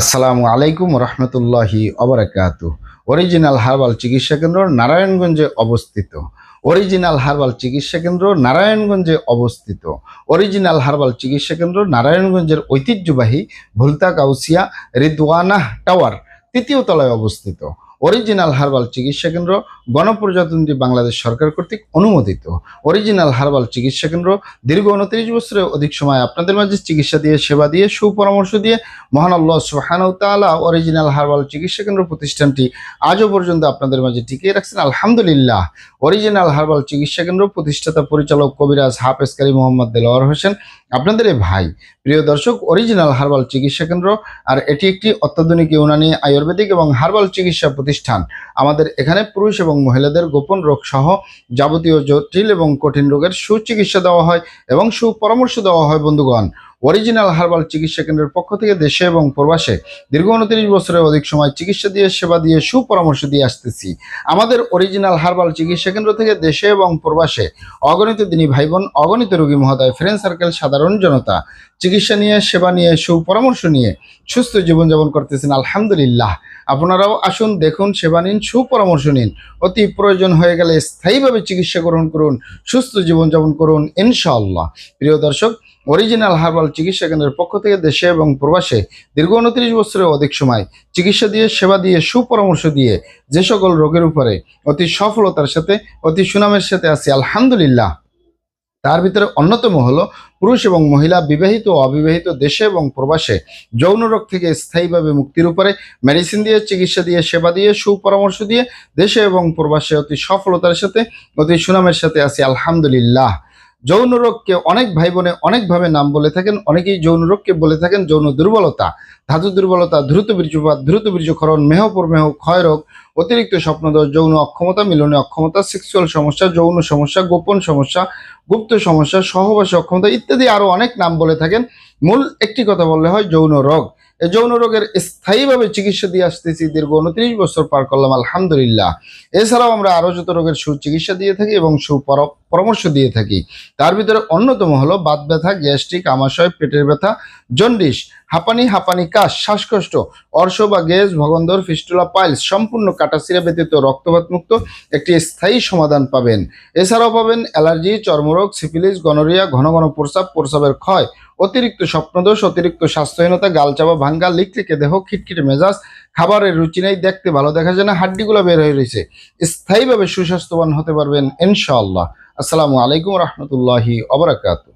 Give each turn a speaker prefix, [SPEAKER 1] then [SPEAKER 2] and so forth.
[SPEAKER 1] আসসালামু আলাইকুম রহমতুল্লাহি অবরাকাতু। অরিজিনাল হার্বাল চিকিৎসা কেন্দ্র নারায়ণগঞ্জে অবস্থিত। অরিজিনাল হার্বাল চিকিৎসা কেন্দ্র নারায়ণগঞ্জে অবস্থিত। অরিজিনাল হার্বাল চিকিৎসা কেন্দ্র নারায়ণগঞ্জের ঐতিহ্যবাহী ভুলতা কাউসিয়া রিদওয়ানাহ টাওয়ার তৃতীয় তলায় অবস্থিত। অরিজিনাল হার্বাল চিকিৎসা কেন্দ্র গণপ্রজাতন্ত্রী বাংলাদেশ সরকার কর্তৃক অনুমোদিত। অরিজিনাল হার্বাল চিকিৎসা কেন্দ্র দীর্ঘ 29 বছরের অধিক সময় আপনাদের মাঝে চিকিৎসা দিয়ে, সেবা দিয়ে, সুপরামর্শ দিয়ে মহান আল্লাহ সুবহানাহু ওয়া তাআলা অরিজিনাল হার্বাল চিকিৎসা কেন্দ্র প্রতিষ্ঠানটি আজও পর্যন্ত আপনাদের মাঝে টিকিয়ে রাখছেন, আলহামদুলিল্লাহ। অরিজিনাল হার্বাল চিকিৎসা কেন্দ্র প্রতিষ্ঠাতা পরিচালক কবিরাজ হাফেজ কারি মোহাম্মদ দেলোয়ার হোসেন, আপনাদের এই ভাই। প্রিয় দর্শক, অরিজিনাল হার্বাল চিকিৎসা কেন্দ্র আর এটি একটি অত্যাধুনিক ইউনানি, আয়ুর্বেদিক এবং হার্বাল চিকিৎসা প্রতিষ্ঠান। আমাদের এখানে পুরুষ এবং মহিলাদের গোপন রোগ সহ যাবতীয় জটিল এবং কঠিন রোগের সুচিকিৎসা দেওয়া হয় এবং সুপরামর্শ দেওয়া হয়। বন্ধুগণ, অরিজিনাল হার্বাল চিকিৎসা কেন্দ্রের পক্ষ থেকে দেশে এবং প্রবাসে দীর্ঘ 29 বছরের অধিক সময় চিকিৎসা দিয়ে, সেবা দিয়ে, সুপরামর্শ দিয়ে আসতেছি। আমাদের অরিজিনাল হার্বাল চিকিৎসা কেন্দ্র থেকে দেশে এবং প্রবাসে অগণিত দিনী ভাই বোন, অগণিত রোগী মহোদয়, ফ্রেন্ড সার্কেল, সাধারণ জনতা চিকিৎসা নিয়ে, সেবা নিয়ে, সুপরামর্শ নিয়ে সুস্থ জীবনযাপন করতেছেন, আলহামদুলিল্লাহ। আপনারাও আসুন, দেখুন, সেবা নিন, সুপরামর্শ নিন। অতি প্রয়োজন হয়ে গেলে স্থায়ীভাবে চিকিৎসা গ্রহণ করুন, সুস্থ জীবনযাপন করুন ইনশাআল্লাহ। প্রিয় দর্শক, অরিজিনাল হার্বাল চিকিৎসা কেন্দ্রের পক্ষ থেকে দেশে এবং প্রবাসে দীর্ঘ 29 বছরের অধিক সময় চিকিৎসা দিয়ে, সেবা দিয়ে, সুপরামর্শ দিয়ে যে সকল রোগের উপরে অতি সফলতার সাথে, অতি সুনামের সাথে আছি, আলহামদুলিল্লাহ। তার ভিতরে অন্যতম হলো পুরুষ এবং মহিলা, বিবাহিত ও অবিবাহিত, দেশে এবং প্রবাসে যৌন রোগ থেকে স্থায়ীভাবে মুক্তির উপরে মেডিসিন দিয়ে, চিকিৎসা দিয়ে, সেবা দিয়ে, সুপরামর্শ দিয়ে দেশে এবং প্রবাসে অতি সফলতার সাথে, অতি সুনামের সাথে আছি, আলহামদুলিল্লাহ। যৌন রোগকে অনেক ভাই বোনে অনেকভাবে নাম বলে থাকেন। অনেকেই যৌন রোগকে বলে থাকেন যৌন দুর্বলতা, ধাতু দুর্বলতা, দ্রুত বীর্যপাত, দ্রুত বীর্যক্ষরণ, মেহ ক্ষয় রোগ, অতিরিক্ত স্বপ্নদোষ, যৌন অক্ষমতা, মিলনে অক্ষমতা, সেক্সুয়াল সমস্যা, যৌন সমস্যা, গোপন সমস্যা, গুপ্ত সমস্যা, সহবাসে অক্ষমতা ইত্যাদি আরো অনেক নাম বলে থাকেন। মূল একটি কথা বললে হয় যৌন রোগ। এই যৌন রোগের স্থায়ীভাবে চিকিৎসা দিয়ে আসতেছি, দীর্ঘ 29 বছর পার করলাম, আলহামদুলিল্লাহ। এছাড়াও আমরা আরো যত রোগের সুচিকিৎসা দিয়ে থাকি এবং সুপরামর্শ দিয়ে থাকি। তার ভিতরে অন্যতম হলো বাত ব্যথা, গ্যাস্ট্রিক, আমাশয়, পেটের ব্যথা, জন্ডিস, হাঁপানি, কাশ, শ্বাসকষ্ট, অর্শ বা গ্যাস, ভগন্দর, ফিস্টুলা, পাইলস সম্পূর্ণ কাটাছিরা ব্যতীত রক্তপাত মুক্ত একটি স্থায়ী সমাধান পাবেন। এছাড়াও পাবেন অ্যালার্জি, চর্মরোগ, সিফিলিস, গনোরিয়া, ঘন ঘন প্রস্রাব, প্রস্রাবের ক্ষয়, অতিরিক্ত স্বপ্নদোষ, অতিরিক্ত স্বাস্থ্যহীনতা, গালচাপা, ভাঙ্গা, লিকলিকে দেহ, খিটখিটে মেজাজ, খাবারের রুচি নেই, দেখতে ভালো দেখা যায় না, হাড্ডিগুলো বের হয়ে রয়েছে, স্থায়ীভাবে সুস্বাস্থ্যবান হতে পারবেন ইনশাআল্লাহ। আসসালামু আলাইকুম রহমতুল্লাহি অবরাকাতু।